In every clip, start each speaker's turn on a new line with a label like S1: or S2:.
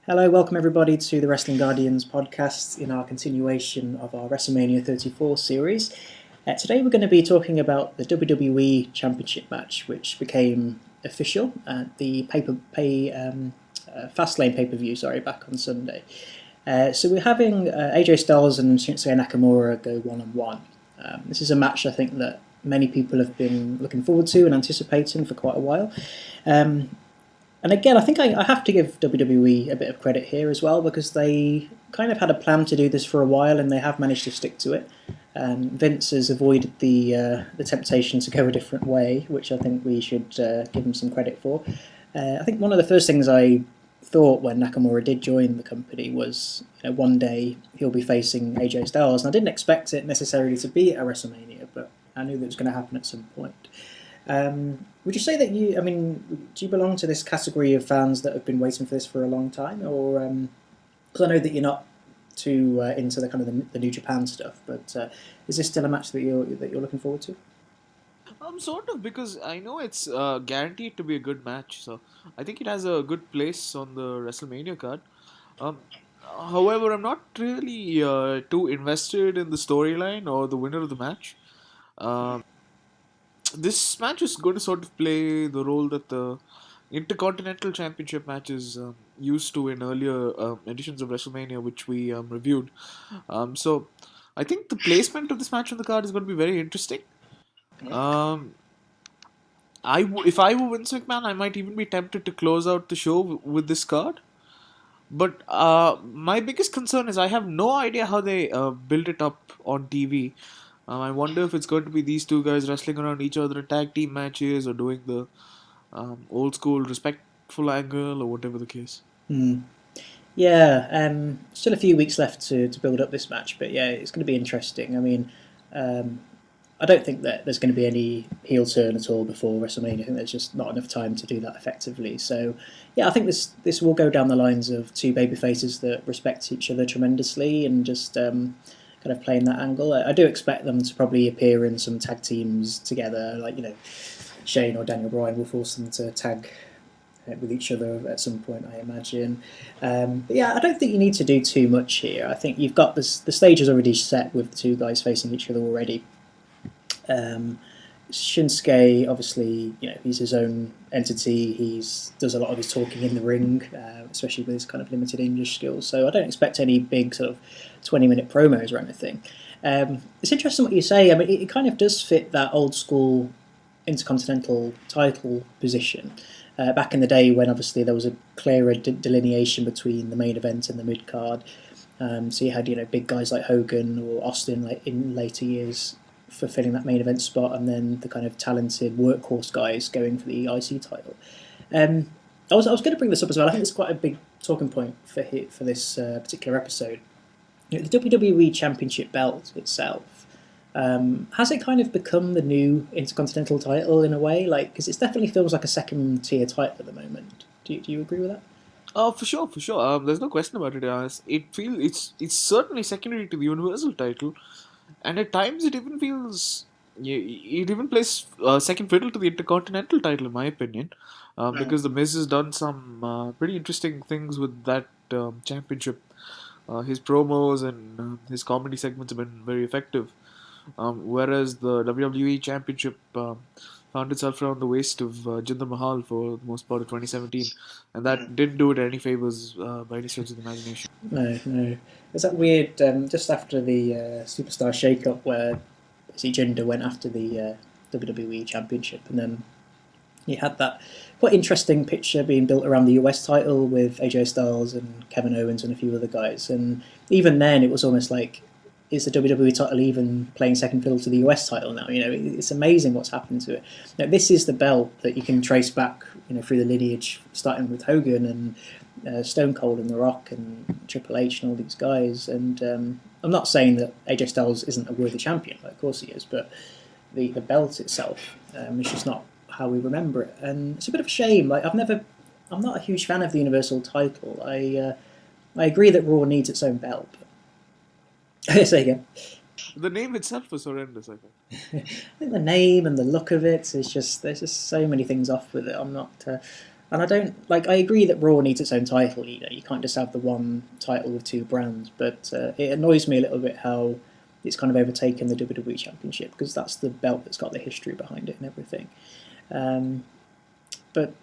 S1: Hello, welcome everybody to the Wrestling Guardians podcast in our continuation of our WrestleMania 34 series. Today we're going to be talking about the WWE Championship match, which became official at the Fastlane pay-per-view, back on Sunday. So we're having AJ Styles and Shinsuke Nakamura go one-on-one. This is a match I think that many people have been looking forward to and anticipating for quite a while. And again, I think I have to give WWE a bit of credit here as well, because they kind of had a plan to do this for a while and they have managed to stick to it. Vince has avoided the temptation to go a different way, which I think we should give him some credit for. I think one of the first things I thought when Nakamura did join the company was, one day he'll be facing AJ Styles, and I didn't expect it necessarily to be at WrestleMania, but I knew that it was going to happen at some point. Would you say that do you belong to this category of fans that have been waiting for this for a long time, or because I know that you're not too into the kind of the New Japan stuff, but is this still a match that you're looking forward to?
S2: Sort of, because I know it's guaranteed to be a good match, so I think it has a good place on the WrestleMania card. Um, However, I'm not really too invested in the storyline or the winner of the match. This match is going to sort of play the role that the Intercontinental Championship matches used to in earlier editions of WrestleMania, which we reviewed. So I think the placement of this match on the card is going to be very interesting. Um, if I were Vince McMahon, I might even be tempted to close out the show with this card. But my biggest concern is I have no idea how they built it up on TV. I wonder if it's going to be these two guys wrestling around each other in tag team matches or doing the old school respectful angle or whatever the case.
S1: Yeah, still a few weeks left to build up this match, but yeah, it's going to be interesting. I mean, I don't think that there's going to be any heel turn at all before WrestleMania. I think there's just not enough time to do that effectively. So, yeah, I think this will go down the lines of two babyfaces that respect each other tremendously and just kind of playing that angle. I do expect them to probably appear in some tag teams together, like Shane or Daniel Bryan will force them to tag with each other at some point, I imagine. But yeah, I don't think you need to do too much here. I think you've got the stage is already set with the two guys facing each other already. Shinsuke, obviously, he's his own entity. He does a lot of his talking in the ring, especially with his kind of limited English skills. So I don't expect any big sort of 20-minute promos or anything. It's interesting what you say. I mean, it kind of does fit that old school Intercontinental title position. Back in the day when obviously there was a clearer delineation between the main event and the mid card. So you had big guys like Hogan or Austin in later years fulfilling that main event spot, and then the kind of talented workhorse guys going for the IC title. I was going to bring this up as well. I think it's quite a big talking point for this particular episode. The WWE Championship belt itself, has it kind of become the new Intercontinental title in a way? Because it definitely feels like a second tier title at the moment. Do you agree with that?
S2: For sure, for sure. There's no question about it. It's certainly secondary to the Universal title, and at times it even feels it even plays second fiddle to the Intercontinental title, in my opinion, because the Miz has done some pretty interesting things with that championship. His promos and his comedy segments have been very effective, whereas the WWE Championship found itself around the waist of Jinder Mahal for the most part of 2017, and that didn't do it any favors by any stretch of the imagination.
S1: No. There's that weird, just after the Superstar shake-up where Jinder went after the WWE Championship, and then you had that quite interesting picture being built around the US title with AJ Styles and Kevin Owens and a few other guys, and even then it was almost like, is the WWE title even playing second fiddle to the US title now? It's amazing what's happened to it. This is the belt that you can trace back, through the lineage, starting with Hogan and Stone Cold and The Rock and Triple H and all these guys. And I'm not saying that AJ Styles isn't a worthy champion. Of course he is, but the belt itself is just not how we remember it. And it's a bit of a shame. I'm not a huge fan of the Universal title. I agree that Raw needs its own belt. Say again.
S2: The name itself was horrendous, I think.
S1: I think the name and the look of it is just, there's just so many things off with it. I'm not And I agree that Raw needs its own title. You can't just have the one title with two brands. But it annoys me a little bit how it's kind of overtaken the WWE Championship, because that's the belt that's got the history behind it and everything. But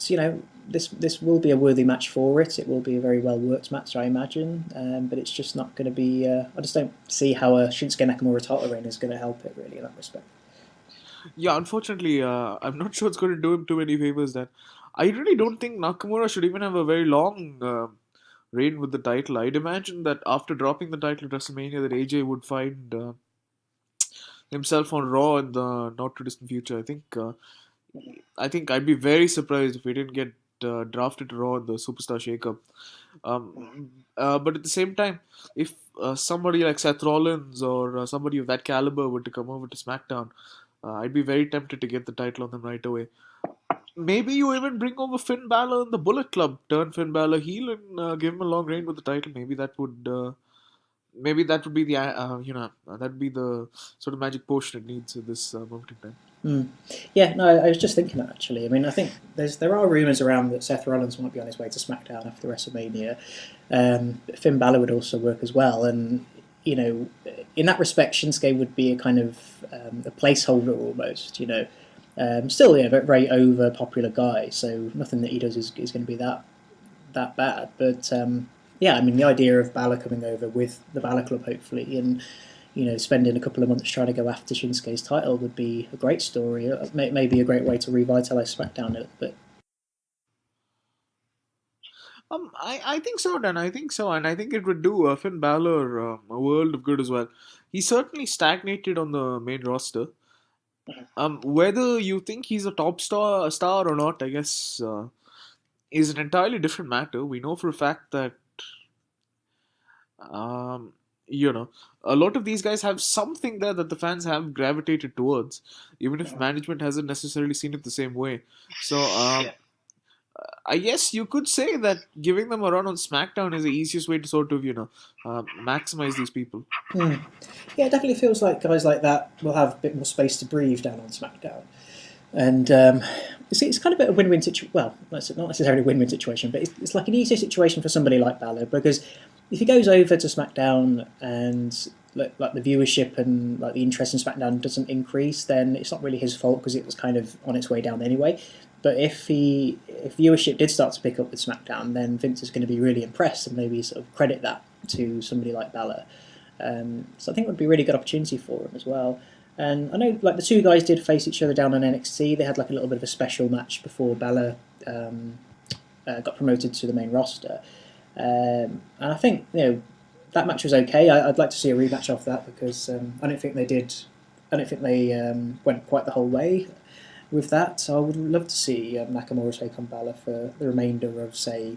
S1: this will be a worthy match for it. It will be a very well worked match, I imagine. But it's just not going to be. I just don't see how a Shinsuke Nakamura title reign is going to help it really in that respect.
S2: Yeah, unfortunately, I'm not sure it's going to do him too many favors. That I really don't think Nakamura should even have a very long reign with the title. I'd imagine that after dropping the title at WrestleMania, that AJ would find himself on Raw in the not too distant future. I think I'd be very surprised if we didn't get drafted to Raw in the Superstar Shakeup. But at the same time, if somebody like Seth Rollins or somebody of that caliber were to come over to SmackDown, I'd be very tempted to get the title on them right away. Maybe you even bring over Finn Balor in the Bullet Club, turn Finn Balor heel, and give him a long reign with the title. Maybe that would be the that'd be the sort of magic potion it needs at this moment in time.
S1: Yeah, no, I was just thinking that actually. I mean, I think there are rumours around that Seth Rollins might be on his way to SmackDown after WrestleMania. Finn Balor would also work as well, and in that respect, Shinsuke would be a kind of a placeholder almost. Still, very over popular guy, so nothing that he does is going to be that bad. But yeah, I mean, the idea of Balor coming over with the Balor Club, hopefully, and spending a couple of months trying to go after Shinsuke's title would be a great story. Maybe a great way to revitalise SmackDown a little bit.
S2: I think so, Dan. I think so, and I think it would do Finn Balor a world of good as well. He certainly stagnated on the main roster. Whether you think he's a top star or not, I guess, is an entirely different matter. We know for a fact that um, a lot of these guys have something there that the fans have gravitated towards, even if management hasn't necessarily seen it the same way. So, I guess you could say that giving them a run on SmackDown is the easiest way to sort of, maximize these people.
S1: Yeah, it definitely feels like guys like that will have a bit more space to breathe down on SmackDown. And it's kind of a win-win situation. Well, not necessarily a win-win situation, but it's like an easier situation for somebody like Balor, because if he goes over to SmackDown and like the viewership and like the interest in SmackDown doesn't increase, then it's not really his fault because it was kind of on its way down anyway. But if viewership did start to pick up with SmackDown, then Vince is going to be really impressed and maybe sort of credit that to somebody like Balor. So I think it would be a really good opportunity for him as well. And I know like the two guys did face each other down on NXT. They had like a little bit of a special match before Balor got promoted to the main roster. And I think that match was okay. I'd like to see a rematch of that because I don't think they did. I don't think they went quite the whole way with that. So I would love to see Nakamura take on Balor for the remainder of, say,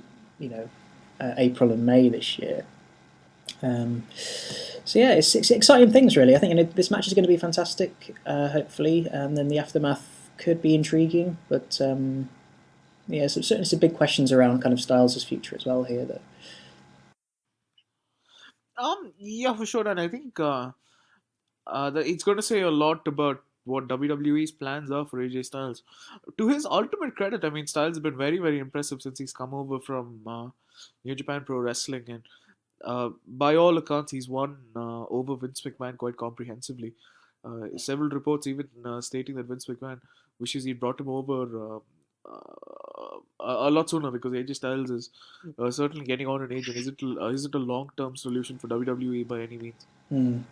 S1: April and May this year. So yeah, it's exciting things really. I think this match is going to be fantastic, hopefully, and then the aftermath could be intriguing. But yeah, so certainly some big questions around kind of Styles' future as well here.
S2: Yeah, for sure, and I think that it's going to say a lot about what WWE's plans are for AJ Styles. To his ultimate credit, I mean, Styles has been very, very impressive since he's come over from New Japan Pro Wrestling, and by all accounts, he's won over Vince McMahon quite comprehensively. Several reports even stating that Vince McMahon wishes he brought him over a lot sooner because AJ Styles is certainly getting on in age, and is it a long-term solution for WWE by any means?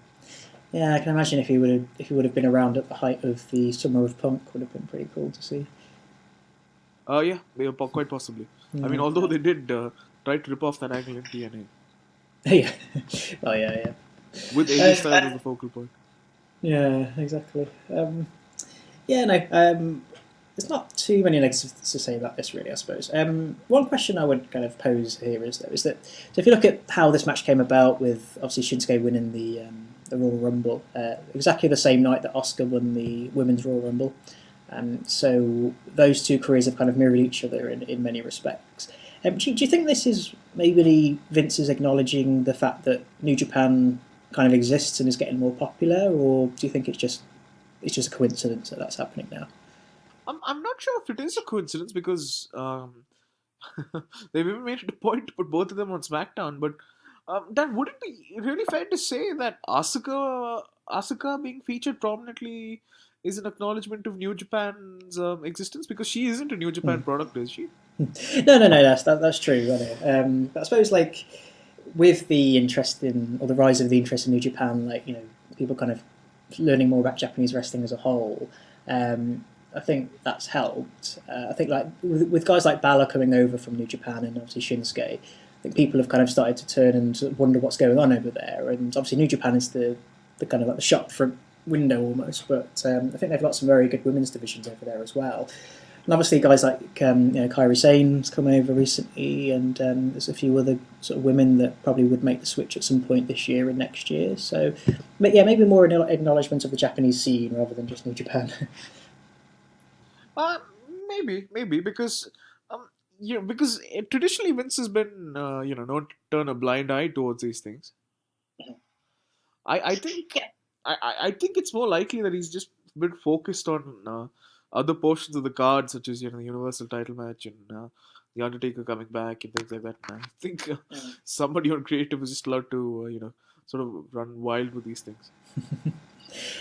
S1: Yeah, I can imagine if he would have been around at the height of the Summer of Punk, would have been pretty cool to see.
S2: Yeah, quite possibly. I mean, although they did try to rip off that angle in TNA.
S1: Yeah. Oh yeah.
S2: With AJ Styles as the focal point.
S1: Yeah, exactly. There's not too many negatives to say about this, really, I suppose. One question I would kind of pose here is that so if you look at how this match came about, with obviously Shinsuke winning the Royal Rumble, exactly the same night that Asuka won the Women's Royal Rumble, so those two careers have kind of mirrored each other in many respects. Do you think this is maybe Vince is acknowledging the fact that New Japan kind of exists and is getting more popular, or do you think it's just a coincidence that that's happening now?
S2: I'm not sure if it is a coincidence because They've even made it a point to put both of them on SmackDown, but Dan, would it be really fair to say that Asuka being featured prominently is an acknowledgement of New Japan's existence? Because she isn't a New Japan product, is she?
S1: No. That's true. Isn't it? But I suppose like with the interest in or the rise of the interest in New Japan, like people kind of learning more about Japanese wrestling as a whole. I think that's helped. I think like with guys like Balor coming over from New Japan and obviously Shinsuke, I think people have kind of started to turn and sort of wonder what's going on over there. And obviously New Japan is the kind of like the shop front window almost. But I think they've got some very good women's divisions over there as well. And obviously guys like Kairi Sane's come over recently, and there's a few other sort of women that probably would make the switch at some point this year and next year. So yeah, maybe more an acknowledgement of the Japanese scene rather than just New Japan.
S2: Maybe because because traditionally Vince has been not turn a blind eye towards these things. I think I think it's more likely that he's just been focused on other portions of the card, such as the Universal title match and the Undertaker coming back and things like that. And I think somebody on creative is just allowed to sort of run wild with these things.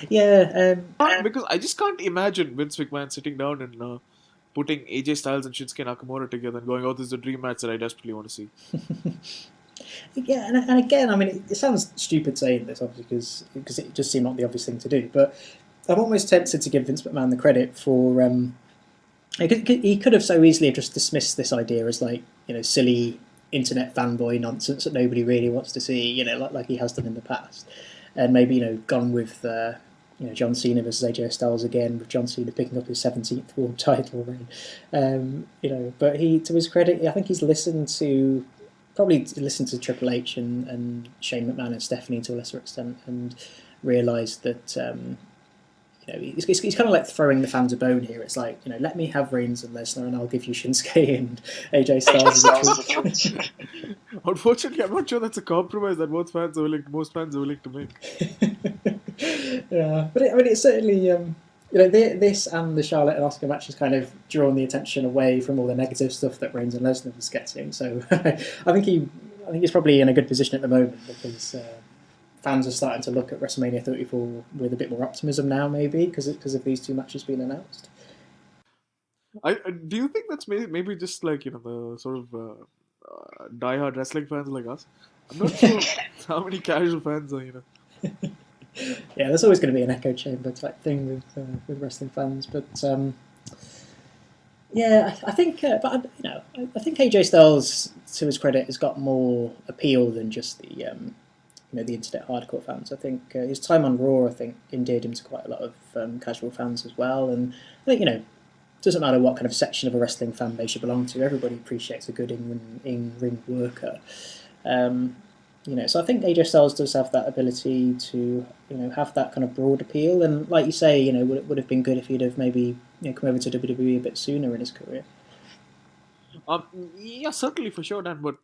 S1: Yeah,
S2: because I just can't imagine Vince McMahon sitting down and putting AJ Styles and Shinsuke Nakamura together and going, "Oh, this is a dream match that I desperately want to see."
S1: Yeah, and again, I mean, it sounds stupid saying this, obviously, because it just seemed like the obvious thing to do. But I'm almost tempted to give Vince McMahon the credit for he could have so easily just dismissed this idea as like silly internet fanboy nonsense that nobody really wants to see, like he has done in the past, and maybe gone with John Cena versus AJ Styles again, with John Cena picking up his 17th world title reign. But to his credit, I think he's probably listened to Triple H and Shane McMahon and Stephanie to a lesser extent, and realised that he's kind of like throwing the fans a bone here. It's like let me have Reigns and Lesnar, and I'll give you Shinsuke and AJ Styles.
S2: Unfortunately, I'm not sure that's a compromise that most fans are willing to make.
S1: Yeah, but it's certainly this and the Charlotte and Asuka match has kind of drawn the attention away from all the negative stuff that Reigns and Lesnar was getting. So I think he's probably in a good position at the moment, because fans are starting to look at WrestleMania 34 with a bit more optimism now, maybe because of these two matches being announced.
S2: Do you think that's maybe just like the sort of diehard wrestling fans like us? I'm not sure how many casual fans are
S1: Yeah, there's always going to be an echo chamber type thing with wrestling fans, but yeah, I think, but I think AJ Styles, to his credit, has got more appeal than just the the internet hardcore fans. I think his time on Raw, endeared him to quite a lot of casual fans as well, and I think it doesn't matter what kind of section of a wrestling fan base you belong to, everybody appreciates a good in-ring worker. So I think AJ Styles does have that ability to, have that kind of broad appeal, and like you say, it would have been good if he'd have maybe come over to WWE a bit sooner in his career.
S2: Yeah, certainly for sure, Dan. But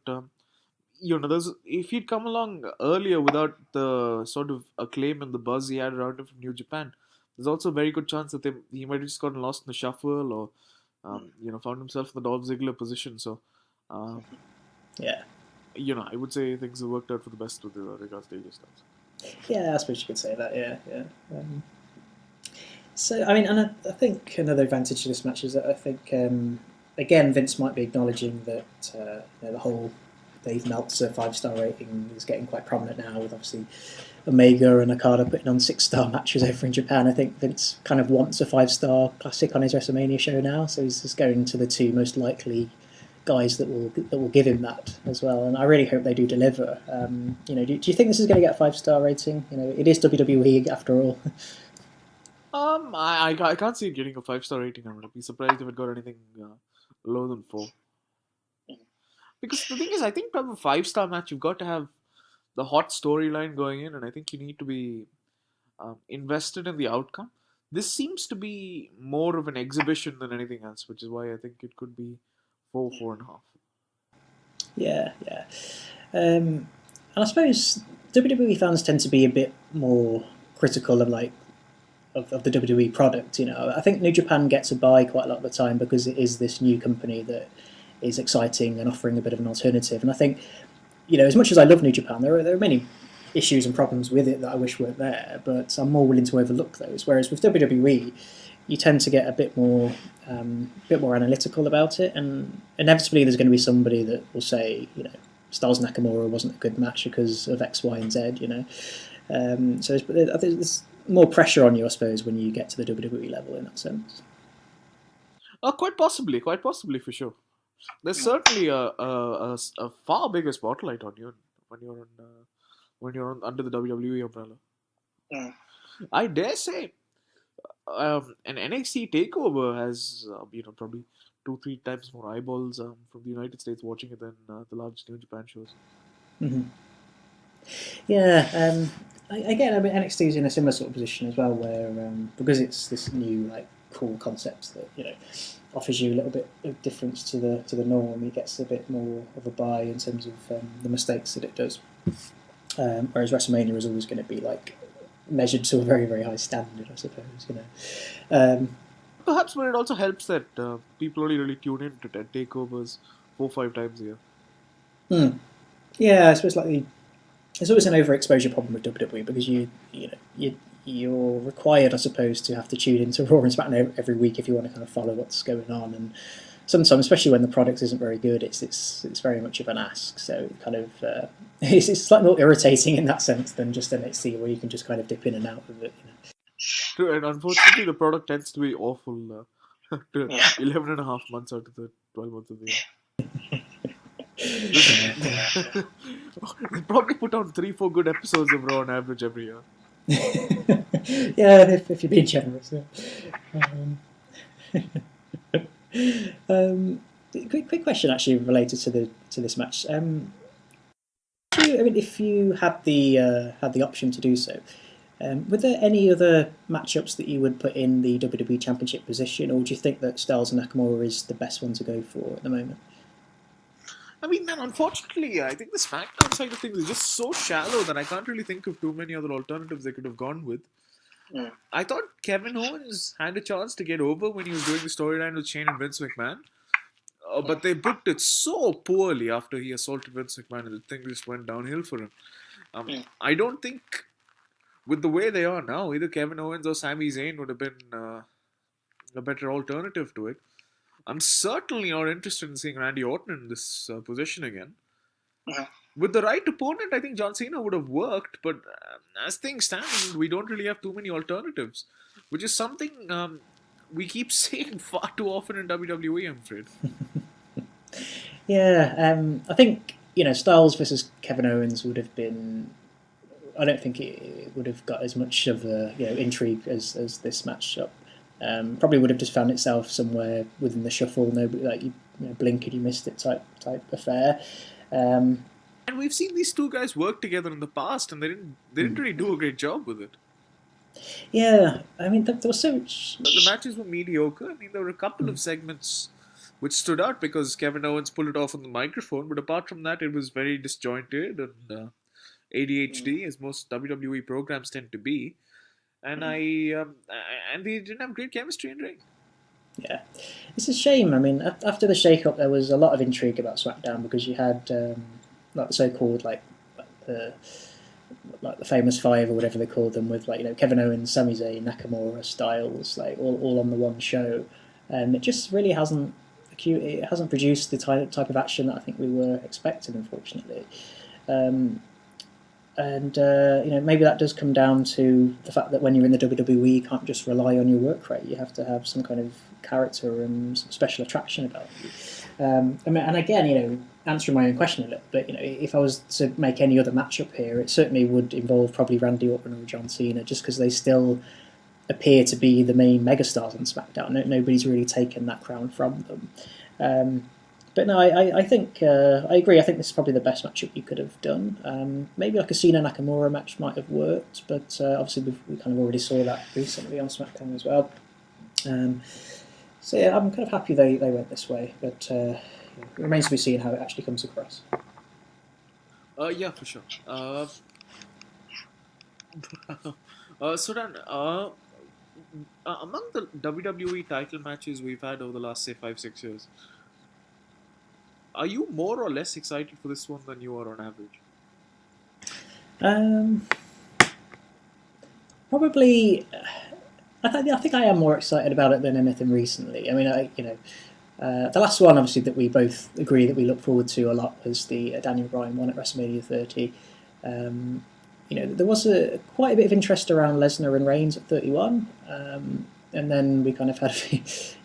S2: if he'd come along earlier without the sort of acclaim and the buzz he had around him from New Japan, there's also a very good chance that he might have just gotten lost in the shuffle, or found himself in the Dolph Ziggler position. So,
S1: yeah.
S2: I would say things have worked out for the best with regards to AJ Styles.
S1: Yeah, I suppose you could say that. Yeah. So I mean, and I think another advantage to this match is that I think again Vince might be acknowledging that the whole Dave Meltzer 5-star rating is getting quite prominent now, with obviously Omega and Okada putting on 6-star matches over in Japan. I think Vince kind of wants a 5-star classic on his WrestleMania show now, so he's just going to the two most likely guys that will give him that as well, and I really hope they do deliver. Do you think this is going to get a 5-star rating? It is WWE after all.
S2: I can't see it getting a 5-star rating. I would be surprised if it got anything lower than 4. Because the thing is, I think to have a 5-star match, you've got to have the hot storyline going in, and I think you need to be invested in the outcome. This seems to be more of an exhibition than anything else, which is why I think it could be 4.5.
S1: Yeah. And I suppose WWE fans tend to be a bit more critical of the WWE product. I think New Japan gets a buy quite a lot of the time because it is this new company that is exciting and offering a bit of an alternative. And I think, as much as I love New Japan, there are many issues and problems with it that I wish weren't there, but I'm more willing to overlook those. Whereas with WWE, you tend to get a bit more analytical about it, and inevitably there's going to be somebody that will say, Styles Nakamura wasn't a good match because of X, Y, and Z. So I think there's more pressure on you, I suppose, when you get to the WWE level in that sense.
S2: Quite possibly for sure. There's certainly a far bigger spotlight on you when you're under the WWE umbrella.
S3: Mm.
S2: I dare say, an NXT Takeover has probably 2-3 times more eyeballs from the United States watching it than the largest New Japan shows.
S1: Mm-hmm. Yeah, again, I mean, NXT is in a similar sort of position as well, where because it's this new cool concept that offers you a little bit of difference to the norm, it gets a bit more of a buy in terms of the mistakes that it does. Whereas WrestleMania is always going to be measured to a very, very high standard, I suppose.
S2: Perhaps, but it also helps that people only really tune in to takeovers 4-5 times a year.
S1: Yeah, I suppose there's always an overexposure problem with WWE because you're required, I suppose, to have to tune into Raw and SmackDown every week if you want to kind of follow what's going on. And sometimes, especially when the product isn't very good, it's very much of an ask. So it kind of it's slightly more irritating in that sense than just NXT, where you can just kind of dip in and out of it.
S2: True, and unfortunately, the product tends to be awful 11 and a half months out of the 12 months of the year. They probably put on 3-4 good episodes of Raw on average every year.
S1: Yeah, if you're being generous. Quick question, actually, related to this match. If you had the option to do so, were there any other matchups that you would put in the WWE Championship position, or do you think that Styles and Nakamura is the best one to go for at the moment?
S2: I mean, man, unfortunately, I think the Smackdown side of things is just so shallow that I can't really think of too many other alternatives they could have gone with.
S3: Mm.
S2: I thought Kevin Owens had a chance to get over when he was doing the storyline with Shane and Vince McMahon. But they booked it so poorly after he assaulted Vince McMahon, and the thing just went downhill for him. I don't think, with the way they are now, either Kevin Owens or Sami Zayn would have been a better alternative to it. I'm certainly not interested in seeing Randy Orton in this position again. With the right opponent, I think John Cena would have worked, but as things stand, we don't really have too many alternatives, which is something we keep saying far too often in WWE, I'm afraid.
S1: Yeah, I think Styles versus Kevin Owens would have been. I don't think it would have got as much of a intrigue as this matchup. Probably would have just found itself somewhere within the shuffle. Nobody blink and you missed it type affair.
S2: And we've seen these two guys work together in the past, and they didn't really do a great job with it.
S1: Yeah, I mean there was so much.
S2: The matches were mediocre. I mean, there were a couple of segments which stood out because Kevin Owens pulled it off on the microphone, but apart from that, it was very disjointed and ADHD, as most WWE programs tend to be. And and they didn't have great chemistry in ring.
S1: Yeah, it's a shame. I mean, after the shake-up, there was a lot of intrigue about SmackDown because you had the so-called the famous five or whatever they called them, with Kevin Owens, Sami Zayn, Nakamura, Styles, all on the one show, and it just really hasn't produced the type of action that I think we were expecting, unfortunately. And maybe that does come down to the fact that when you're in the WWE, you can't just rely on your work rate. You have to have some kind of character and some special attraction about you. And again, answering my own question a little bit, if I was to make any other matchup here, it certainly would involve probably Randy Orton or John Cena, just because they still appear to be the main megastars on SmackDown. Nobody's really taken that crown from them. But no, I think I agree. I think this is probably the best matchup you could have done. Maybe a Cena Nakamura match might have worked, but obviously we kind of already saw that recently on SmackDown as well. So yeah, I'm kind of happy they went this way, but it remains to be seen how it actually comes across.
S2: Yeah, for sure. So then, among the WWE title matches we've had over the last, say, 5-6 years, are you more or less excited for this one than you are on average?
S1: Probably, I think I am more excited about it than anything recently. I mean, the last one, obviously, that we both agree that we look forward to a lot was the Daniel Bryan one at WrestleMania 30. There was quite a bit of interest around Lesnar and Reigns at 31, and then we kind of had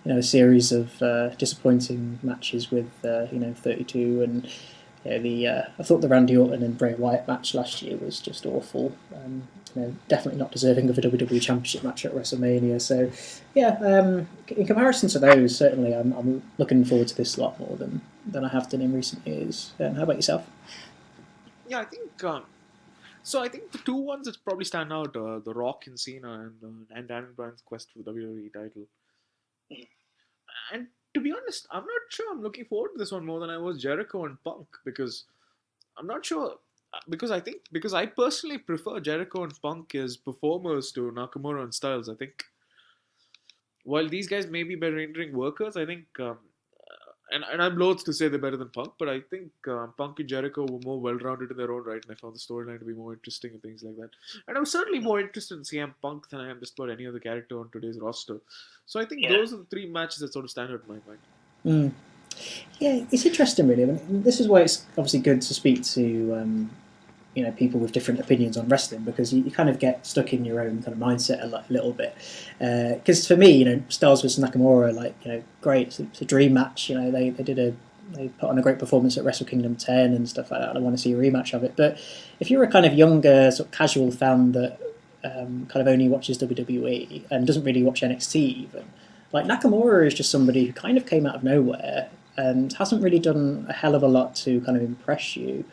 S1: a series of disappointing matches with 32 and. I thought the Randy Orton and Bray Wyatt match last year was just awful. Definitely not deserving of a WWE Championship match at WrestleMania. So, in comparison to those, certainly I'm looking forward to this a lot more than I have done in recent years. How about yourself?
S2: Yeah, I think. So I think the two ones that probably stand out are The Rock and Cena and Daniel Bryan's quest for the WWE title. And to be honest, I'm not sure I'm looking forward to this one more than I was Jericho and Punk, because I'm not sure, because I personally prefer Jericho and Punk as performers to Nakamura and Styles. I think while these guys may be better in-ring workers, I think and I'm loath to say they're better than Punk, but I think Punk and Jericho were more well-rounded in their own right, and I found the storyline to be more interesting and things like that. And I'm certainly more interested in CM Punk than I am just about any other character on today's roster. So I think those are the three matches that sort of stand out in my mind.
S1: Mm. Yeah, it's interesting, really. I mean, this is why it's obviously good to speak to people with different opinions on wrestling, because you kind of get stuck in your own kind of mindset a little bit. Because for me, Styles versus Nakamura, great. It's a dream match. They put on a great performance at Wrestle Kingdom 10 and stuff like that. I want to see a rematch of it. But if you're a kind of younger, sort of casual fan that kind of only watches WWE and doesn't really watch NXT even, like Nakamura is just somebody who kind of came out of nowhere and hasn't really done a hell of a lot to kind of impress you.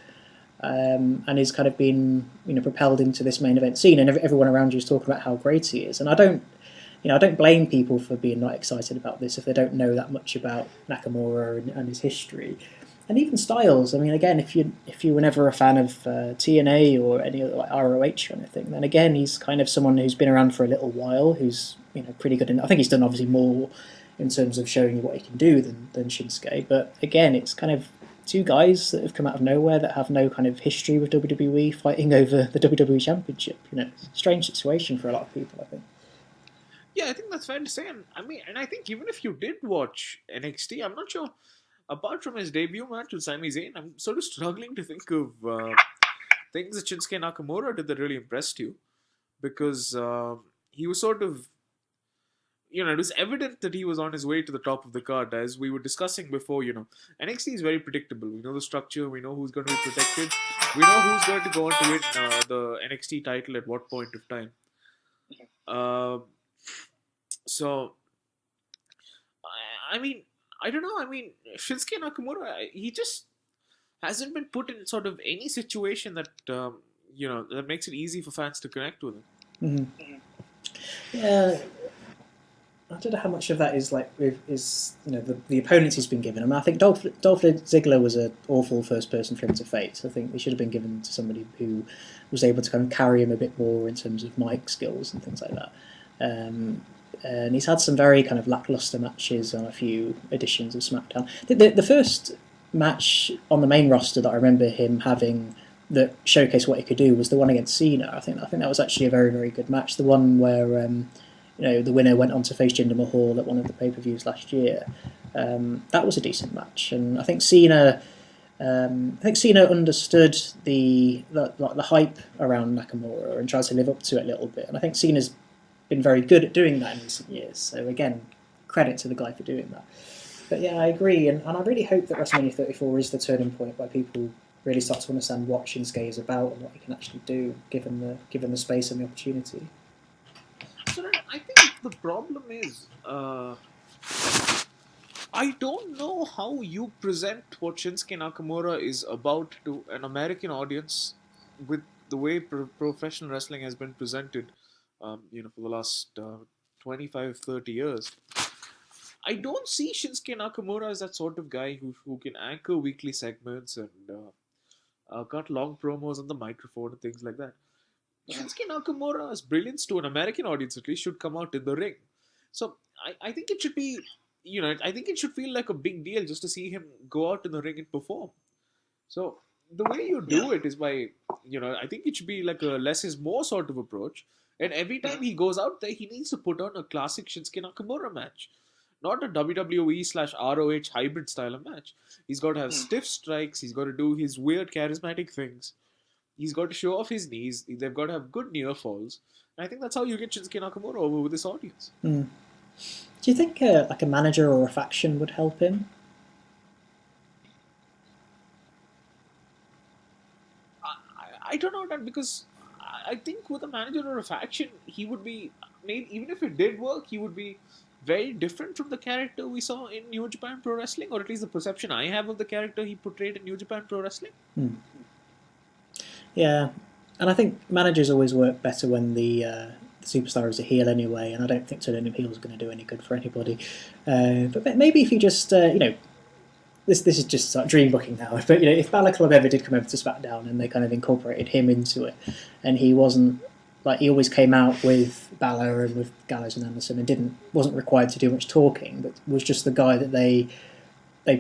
S1: And is kind of been propelled into this main event scene, and everyone around you is talking about how great he is. And I don't blame people for being not excited about this if they don't know that much about Nakamura and his history, and even Styles. I mean, again, if you were never a fan of TNA or any other like ROH or anything, then again, he's kind of someone who's been around for a little while, who's pretty good. I think he's done obviously more in terms of showing you what he can do than Shinsuke. But again, it's kind of two guys that have come out of nowhere that have no kind of history with WWE fighting over the WWE Championship. Strange situation for a lot of people, I think.
S2: Yeah, I think that's fair to say. And I think even if you did watch NXT, I'm not sure, apart from his debut match with Sami Zayn, I'm sort of struggling to think of things that Shinsuke Nakamura did that really impressed you, because he was sort of, it was evident that he was on his way to the top of the card. As we were discussing before, NXT is very predictable. We know the structure, we know who's going to be protected, we know who's going to go on to win the NXT title at what point of time. So, I don't know. Shinsuke Nakamura, he just hasn't been put in sort of any situation that, that makes it easy for fans to connect with him.
S1: Mm-hmm. Yeah. I don't know how much of that is the opponents he's been given. I mean, I think Dolph Ziggler was an awful first person for him to face. I think he should have been given to somebody who was able to kind of carry him a bit more in terms of mic skills and things like that. And he's had some very kind of lackluster matches on a few editions of SmackDown. The first match on the main roster that I remember him having that showcased what he could do was the one against Cena. I think that was actually a very, very good match. The one where the winner went on to face Jinder Mahal at one of the pay-per-views last year. That was a decent match, and I think Cena understood the hype around Nakamura and tried to live up to it a little bit. And I think Cena's been very good at doing that in recent years. So again, credit to the guy for doing that. But yeah, I agree, and I really hope that WrestleMania 34 is the turning point where people really start to understand what Shinsuke is about and what he can actually do, given the space and the opportunity.
S2: So then I think the problem is, I don't know how you present what Shinsuke Nakamura is about to an American audience with the way professional wrestling has been presented, for the last 25, 30 years. I don't see Shinsuke Nakamura as that sort of guy who can anchor weekly segments and cut long promos on the microphone and things like that. Shinsuke Nakamura's brilliance to an American audience at least should come out in the ring. So I think it should be I think it should feel like a big deal just to see him go out in the ring and perform. So the way you do it is by, I think it should be like a less is more sort of approach. And every time he goes out there, he needs to put on a classic Shinsuke Nakamura match, not a WWE/ROH hybrid style of match. He's got to have stiff strikes. He's got to do his weird charismatic things. He's got to show off his knees. They've got to have good near falls. And I think that's how you get Shinsuke Nakamura over with this audience.
S1: Do you think like a manager or a faction would help him?
S2: I don't know that, because I think with a manager or a faction, he would be, maybe even if it did work, he would be very different from the character we saw in New Japan Pro Wrestling, or at least the perception I have of the character he portrayed in New Japan Pro Wrestling.
S1: Yeah, and I think managers always work better when the superstar is a heel anyway, and I don't think turning him heel is going to do any good for anybody. But maybe if you just, this is just like dream booking now, but if Balor Club ever did come over to SmackDown and they kind of incorporated him into it, and he wasn't, like, he always came out with Balor and with Gallows and Anderson and wasn't required to do much talking, but was just the guy that they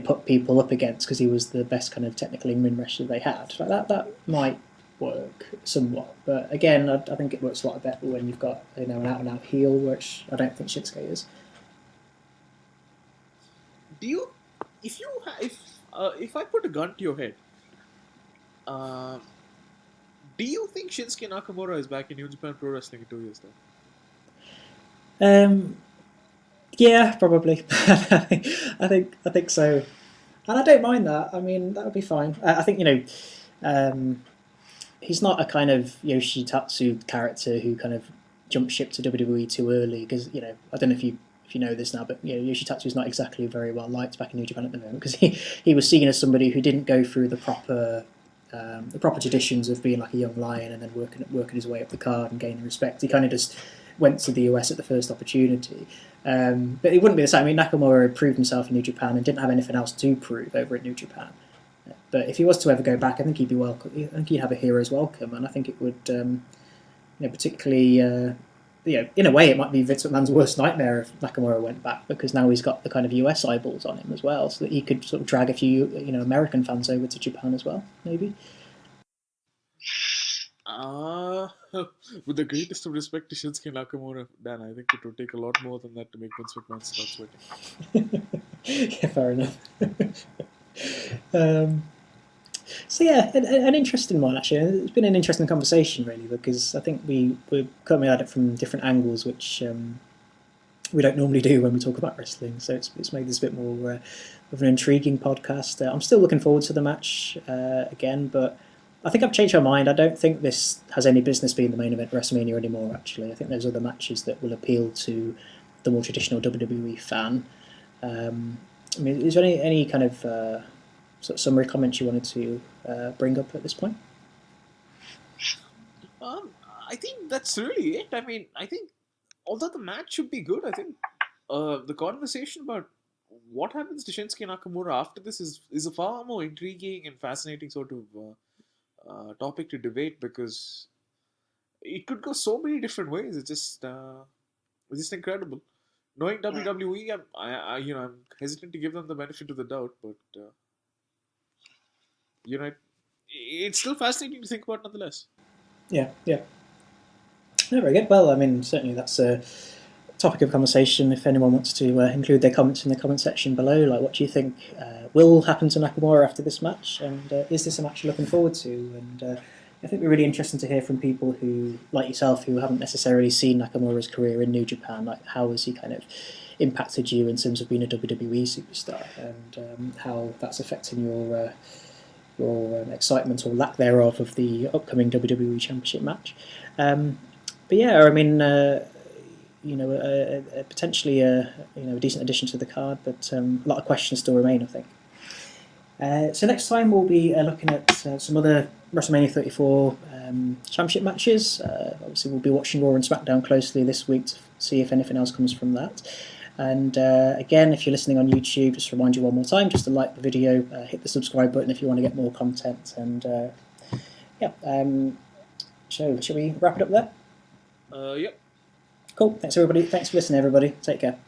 S1: put people up against because he was the best kind of technical in-ring wrestler they had. Like that might work somewhat, but again, I think it works a lot better when you've got an out-and-out heel, which I don't think Shinsuke is.
S2: Do you, if I put a gun to your head, do you think Shinsuke Nakamura is back in New Japan Pro Wrestling in 2 years' time?
S1: Yeah, probably. I think so, and I don't mind that. I mean, that would be fine. I think he's not a kind of Yoshitatsu character who kind of jumped ship to WWE too early, because I don't know if you know this now, but Yoshitatsu is not exactly very well liked back in New Japan at the moment, because he was seen as somebody who didn't go through the proper traditions of being like a young lion and then working his way up the card and gaining respect. He kind of just went to the US at the first opportunity. But it wouldn't be the same. I mean, Nakamura had proved himself in New Japan and didn't have anything else to prove over at New Japan. But if he was to ever go back, I think he'd be welcome. I think he'd have a hero's welcome, and I think it would, particularly, in a way, it might be Vince McMahon's worst nightmare if Nakamura went back, because now he's got the kind of US eyeballs on him as well, so that he could sort of drag a few, American fans over to Japan as well, maybe.
S2: With the greatest of respect to Shinsuke Nakamura, Dan, I think it would take a lot more than that to make Vince McMahon start sweating.
S1: Yeah, fair enough. So yeah, an interesting one actually. It's been an interesting conversation really, because I think we're coming at it from different angles, which we don't normally do when we talk about wrestling. So it's made this a bit more of an intriguing podcast. I'm still looking forward to the match again, but I think I've changed my mind. I don't think this has any business being the main event of WrestleMania anymore. Actually, I think there's other matches that will appeal to the more traditional WWE fan. I mean, is there any kind of sort of summary comments you wanted to bring up at this point?
S2: I think that's really it. I mean, I think although the match should be good, I think the conversation about what happens to Shinsuke Nakamura after this is a far more intriguing and fascinating sort of topic to debate, because it could go so many different ways. It's just incredible. Knowing WWE, I'm hesitant to give them the benefit of the doubt, but it's still fascinating to think about nonetheless.
S1: Yeah. No, very good. Well, I mean, certainly that's a topic of conversation. If anyone wants to include their comments in the comment section below, like what do you think will happen to Nakamura after this match, and is this a match you're looking forward to? And I think it'd be really interesting to hear from people who, like yourself, who haven't necessarily seen Nakamura's career in New Japan. Like, how has he kind of impacted you in terms of being a WWE superstar, and how that's affecting your excitement or lack thereof of the upcoming WWE Championship match. But yeah, I mean, potentially a decent addition to the card, but a lot of questions still remain, I think. So next time we'll be looking at some other WrestleMania 34 championship matches. Obviously we'll be watching Raw and Smackdown closely this week to see if anything else comes from that. And again, if you're listening on YouTube, just remind you one more time, just to like the video, hit the subscribe button if you want to get more content. And shall we wrap it up there?
S2: Yep.
S1: Cool. Thanks everybody. Thanks for listening, everybody. Take care.